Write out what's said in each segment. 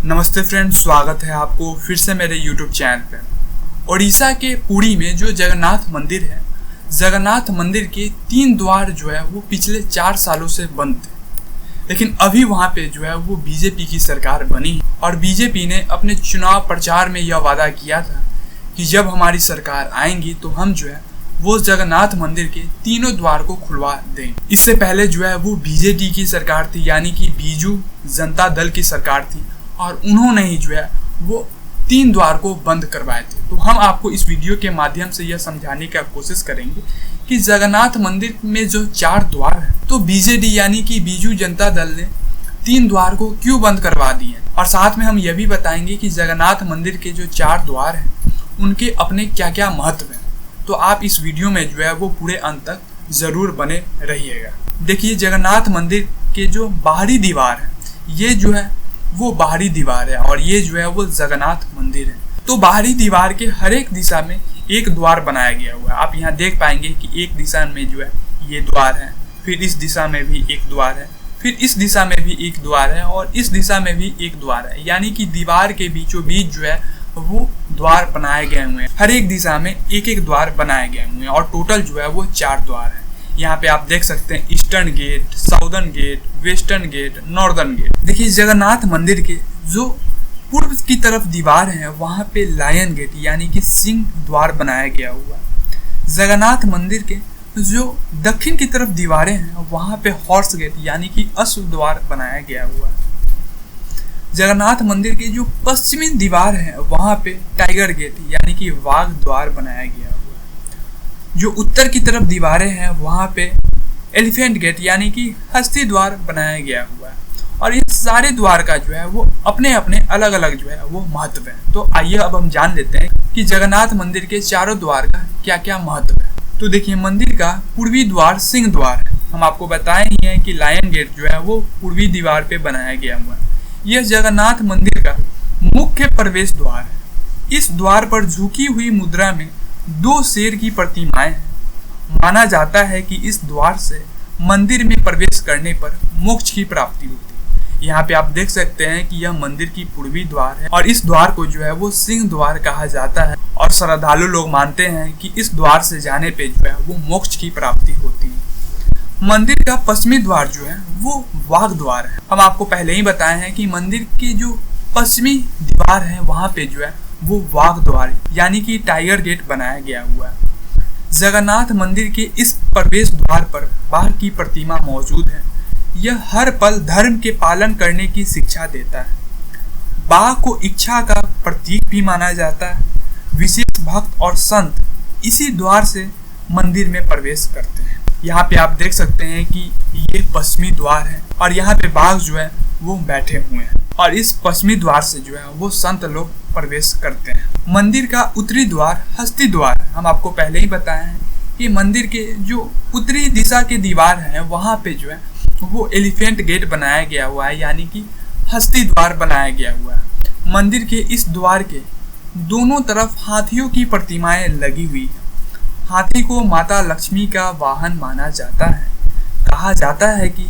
नमस्ते फ्रेंड्स, स्वागत है आपको फिर से मेरे YouTube चैनल पे। उड़ीसा के पुरी में जो जगन्नाथ मंदिर है, जगन्नाथ मंदिर के 3 द्वार जो है वो पिछले 4 सालों से बंद थे। लेकिन अभी वहाँ पे जो है वो बीजेपी की सरकार बनी है और बीजेपी ने अपने चुनाव प्रचार में यह वादा किया था कि जब हमारी सरकार आएंगी तो हम जो है वो जगन्नाथ मंदिर के तीनों द्वार को खुलवा दें। इससे पहले जो है वो बीजेडी की सरकार थी, यानी कि बीजू जनता दल की सरकार थी और उन्होंने ही जो है वो 3 द्वार को बंद करवाए थे। तो हम आपको इस वीडियो के माध्यम से यह समझाने की कोशिश करेंगे कि जगन्नाथ मंदिर में जो 4 द्वार है तो बीजेडी यानी कि बीजू जनता दल ने 3 द्वार को क्यों बंद करवा दिए, और साथ में हम यह भी बताएंगे कि जगन्नाथ मंदिर के जो 4 द्वार हैं उनके अपने क्या क्या महत्व हैं। तो आप इस वीडियो में जो है वो पूरे अंत तक जरूर बने रहिएगा। देखिए, जगन्नाथ मंदिर के जो बाहरी दीवार है ये जो है वो बाहरी दीवार है और ये जो है वो जगन्नाथ मंदिर है। तो बाहरी दीवार के हर एक दिशा में एक द्वार बनाया गया हुआ है। आप यहाँ देख पाएंगे कि एक दिशा में जो है ये द्वार है, फिर इस दिशा में भी एक द्वार है, फिर इस दिशा में भी एक द्वार है और इस दिशा में भी एक द्वार है। यानी कि दीवार के बीचों बीच जो है वो द्वार बनाए गए हुए हैं। हर एक दिशा में एक एक द्वार बनाए गए हुए हैं और टोटल जो है वो 4 द्वार है। यहाँ पे आप देख सकते हैं eastern gate, southern gate, western gate, northern gate. देखिए, जगन्नाथ मंदिर के जो पूर्व की तरफ दीवार है वहाँ पे लायन गेट यानी कि सिंह द्वार बनाया गया हुआ है। जगन्नाथ मंदिर के जो दक्षिण की तरफ दीवारें हैं वहाँ पे हॉर्स गेट यानी कि अश्व द्वार बनाया गया हुआ है। जगन्नाथ मंदिर के जो पश्चिमी दीवार है वहाँ पे टाइगर गेट यानी कि वाघ द्वार बनाया गया हुआ है। जो उत्तर की तरफ दीवारें हैं वहाँ पे एलिफेंट गेट यानी कि हस्ती द्वार बनाया गया हुआ है। और इन सारे द्वार का जो है वो अपने अपने अलग अलग जो है वो महत्व है। तो आइए अब हम जान लेते हैं कि जगन्नाथ मंदिर के 4 द्वार का क्या क्या महत्व है। तो देखिए, मंदिर का पूर्वी द्वार सिंह द्वार है। हम आपको बताए ही हैं कि लायन गेट जो है वो पूर्वी दीवार पे बनाया गया हुआ है। यह जगन्नाथ मंदिर का मुख्य प्रवेश द्वार है। इस द्वार पर झुकी हुई मुद्रा में 2 शेर की प्रतिमाएं हैं। माना जाता है कि इस द्वार से मंदिर में प्रवेश करने पर मोक्ष की प्राप्ति होती है। यहाँ पे आप देख सकते हैं कि यह मंदिर की पूर्वी द्वार है और इस द्वार को जो है वो सिंह द्वार कहा जाता है और श्रद्धालु लोग मानते हैं कि इस द्वार से जाने पे जो है वो मोक्ष की प्राप्ति होती है। मंदिर का पश्चिमी द्वार जो है वो वाघ द्वार है। हम आपको पहले ही बताए हैं कि मंदिर की जो पश्चिमी दीवार है वहाँ पे जो है वो वाघ द्वार यानी कि टाइगर गेट बनाया गया हुआ है। जगन्नाथ मंदिर के इस प्रवेश द्वार पर बाघ की प्रतिमा मौजूद है। यह हर पल धर्म के पालन करने की शिक्षा देता है। बाघ को इच्छा का प्रतीक भी माना जाता है। विशेष भक्त और संत इसी द्वार से मंदिर में प्रवेश करते हैं। यहाँ पे आप देख सकते हैं कि ये पश्चिमी द्वार है और यहाँ पे बाघ जो है वो बैठे हुए हैं और इस पश्चिमी द्वार से जो है वो संत लोग प्रवेश करते हैं। मंदिर का उत्तरी द्वार हस्ती द्वार है। हम आपको पहले ही बताए हैं कि मंदिर के जो उत्तरी दिशा के दीवार है वहाँ पे जो है वो एलिफेंट गेट बनाया गया हुआ है यानी कि हस्ती द्वार बनाया गया हुआ है। मंदिर के इस द्वार के दोनों तरफ हाथियों की प्रतिमाएं लगी हुई है। हाथी को माता लक्ष्मी का वाहन माना जाता है। कहा जाता है कि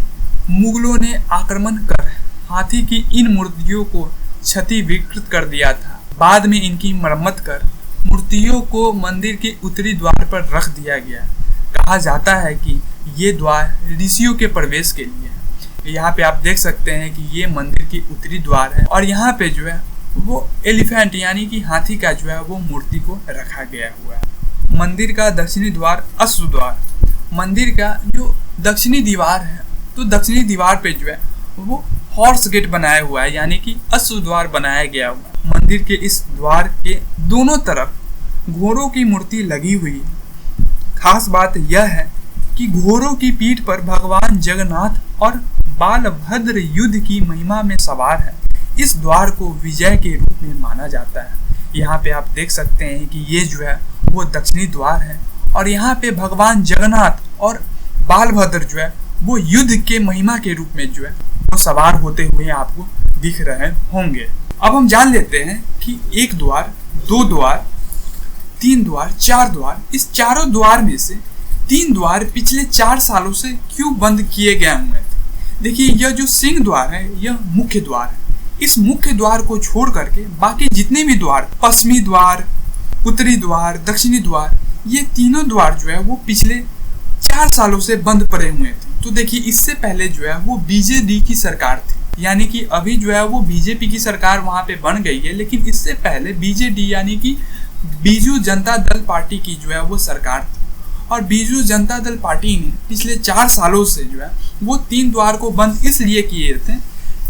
मुगलों ने आक्रमण कर हाथी की इन मूर्तियों को क्षति विकृत कर दिया था। बाद में इनकी मरम्मत कर मूर्तियों को मंदिर के उत्तरी द्वार पर रख दिया गया। कहा जाता है कि ये द्वार ऋषियों के प्रवेश के लिए है। यहाँ पे आप देख सकते हैं कि ये मंदिर की उत्तरी द्वार है और यहाँ पे जो है वो एलिफेंट यानी कि हाथी का जो है वो मूर्ति को रखा गया हुआ है। मंदिर का दक्षिणी द्वार अश्व द्वार। मंदिर का जो दक्षिणी दीवार है तो दक्षिणी दीवार पे जो है वो हॉर्स गेट बनाया हुआ है यानी कि अश्व द्वार बनाया गया हुआ है। मंदिर के इस द्वार के दोनों तरफ घोड़ों की मूर्ति लगी हुई है। खास बात यह है कि घोड़ों की पीठ पर भगवान जगन्नाथ और बालभद्र युद्ध की महिमा में सवार है। इस द्वार को विजय के रूप में माना जाता है। यहाँ पे आप देख सकते हैं कि ये जो है वो दक्षिणी द्वार है और यहाँ पे भगवान जगन्नाथ और बालभद्र जो है वो युद्ध के महिमा के रूप में जो है वो सवार होते हुए आपको दिख रहे होंगे। अब हम जान लेते हैं कि 1 द्वार, 2 द्वार, 3 द्वार, 4 द्वार, इस चारों द्वार में से 3 द्वार पिछले 4 सालों से क्यों बंद किए गए हुए थे। देखिए, यह जो सिंह द्वार है यह मुख्य द्वार है। इस मुख्य द्वार को छोड़ करके बाकी जितने भी द्वार, पश्चिमी द्वार, उत्तरी द्वार, दक्षिणी द्वार, ये तीनों द्वार जो है वो पिछले 4 सालों से बंद पड़े हुए थे। तो देखिए, इससे पहले जो है वो बीजेडी की सरकार थी, यानी कि अभी जो है वो बीजेपी की सरकार वहां पे बन गई है, लेकिन इससे पहले बीजेडी यानी कि बीजू जनता दल पार्टी की जो है वो सरकार थी। और बीजू जनता दल पार्टी ने पिछले 4 सालों से जो है वो 3 द्वार को बंद इसलिए किए थे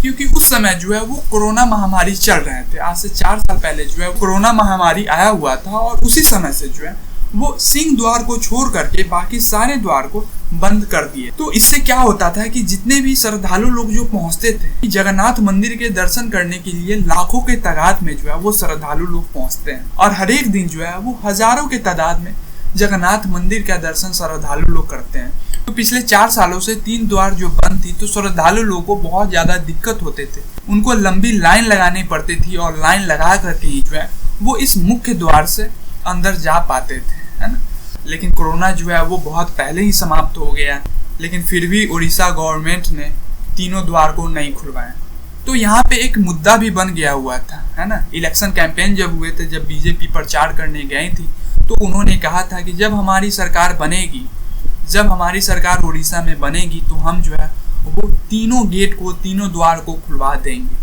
क्योंकि उस समय जो है वो कोरोना महामारी चल रहे थे। आज से 4 साल पहले जो है कोरोना महामारी आया हुआ था और उसी समय से जो है वो सिंह द्वार को छोड़ करके बाकी सारे द्वार को बंद कर दिए। तो इससे क्या होता था कि जितने भी श्रद्धालु लोग जो पहुंचते थे जगन्नाथ मंदिर के दर्शन करने के लिए, लाखों के तादाद में जो है वो श्रद्धालु लोग पहुंचते हैं और हर एक दिन जो है वो हजारों के तादाद में जगन्नाथ मंदिर का दर्शन श्रद्धालु लोग करते हैं। तो पिछले 4 सालों से 3 द्वार जो बंद थी तो श्रद्धालु लोगों को बहुत ज्यादा दिक्कत होते थे, उनको लंबी लाइन लगानी पड़ती थी और लाइन लगा करके ही जो है वो इस मुख्य द्वार से अंदर जा पाते थे, है ना। लेकिन कोरोना जो है वो बहुत पहले ही समाप्त हो गया, लेकिन फिर भी उड़ीसा गवर्नमेंट ने तीनों द्वार को नहीं खुलवाया। तो यहाँ पे एक मुद्दा भी बन गया हुआ था, है ना। इलेक्शन कैंपेन जब हुए थे, जब बीजेपी प्रचार करने गई थी, तो उन्होंने कहा था कि जब हमारी सरकार बनेगी, जब हमारी सरकार उड़ीसा में बनेगी तो हम जो है वो तीनों गेट को, तीनों द्वार को खुलवा देंगे।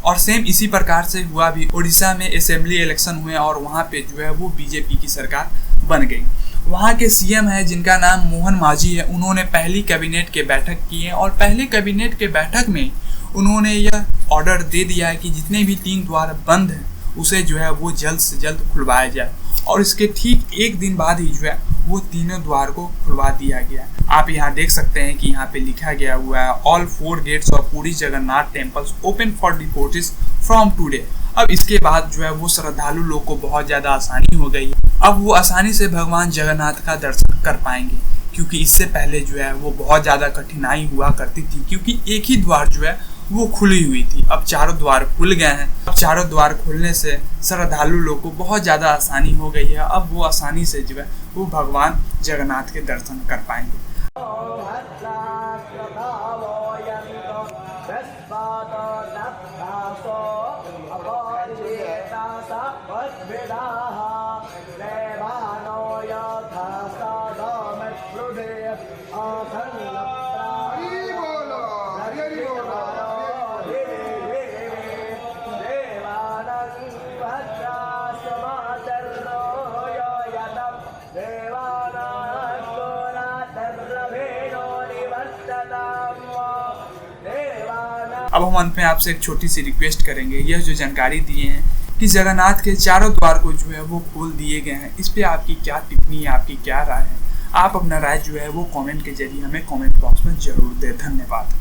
और सेम इसी प्रकार से हुआ भी। उड़ीसा में असेंबली इलेक्शन हुए और वहाँ पे जो है वो बीजेपी की सरकार बन गई। वहाँ के सीएम है जिनका नाम मोहन मांझी है, उन्होंने पहली कैबिनेट के बैठक की है और पहले कैबिनेट के बैठक में उन्होंने यह ऑर्डर दे दिया है कि जितने भी 3 द्वार बंद हैं उसे जो है वो जल्द से जल्द खुलवाया जाए। और इसके ठीक 1 दिन बाद ही जो है वो तीनों द्वार को खुलवा दिया गया। आप यहाँ देख सकते हैं कि यहाँ पे लिखा गया हुआ है all 4 gates of Puri Jagannath temples open for devotees from today. अब इसके बाद जो है वो श्रद्धालु लोग को बहुत ज़्यादा आसानी हो गई है। अब वो आसानी से भगवान जगन्नाथ का दर्शन कर पाएंगे, क्योंकि इससे पहले जो है वो बहुत ज़्यादा कठिनाई हुआ करती थी, क्योंकि एक ही द्वार जो है वो खुली हुई थी। अब चारों द्वार खुल गए हैं। अब चारों द्वार खुलने से श्रद्धालु लोग को बहुत ज़्यादा आसानी हो गई है। अब वो आसानी से जो है वो भगवान जगन्नाथ के दर्शन कर पाएंगे। अब हम अंत में आपसे एक छोटी सी रिक्वेस्ट करेंगे। यह जो जानकारी दिए हैं कि जगन्नाथ के चारों द्वार को जो है वो खोल दिए गए हैं, इस पे आपकी क्या टिप्पणी है, आपकी क्या राय है? आप अपना राय जो है वो कमेंट के जरिए हमें कमेंट बॉक्स में जरूर दें। धन्यवाद।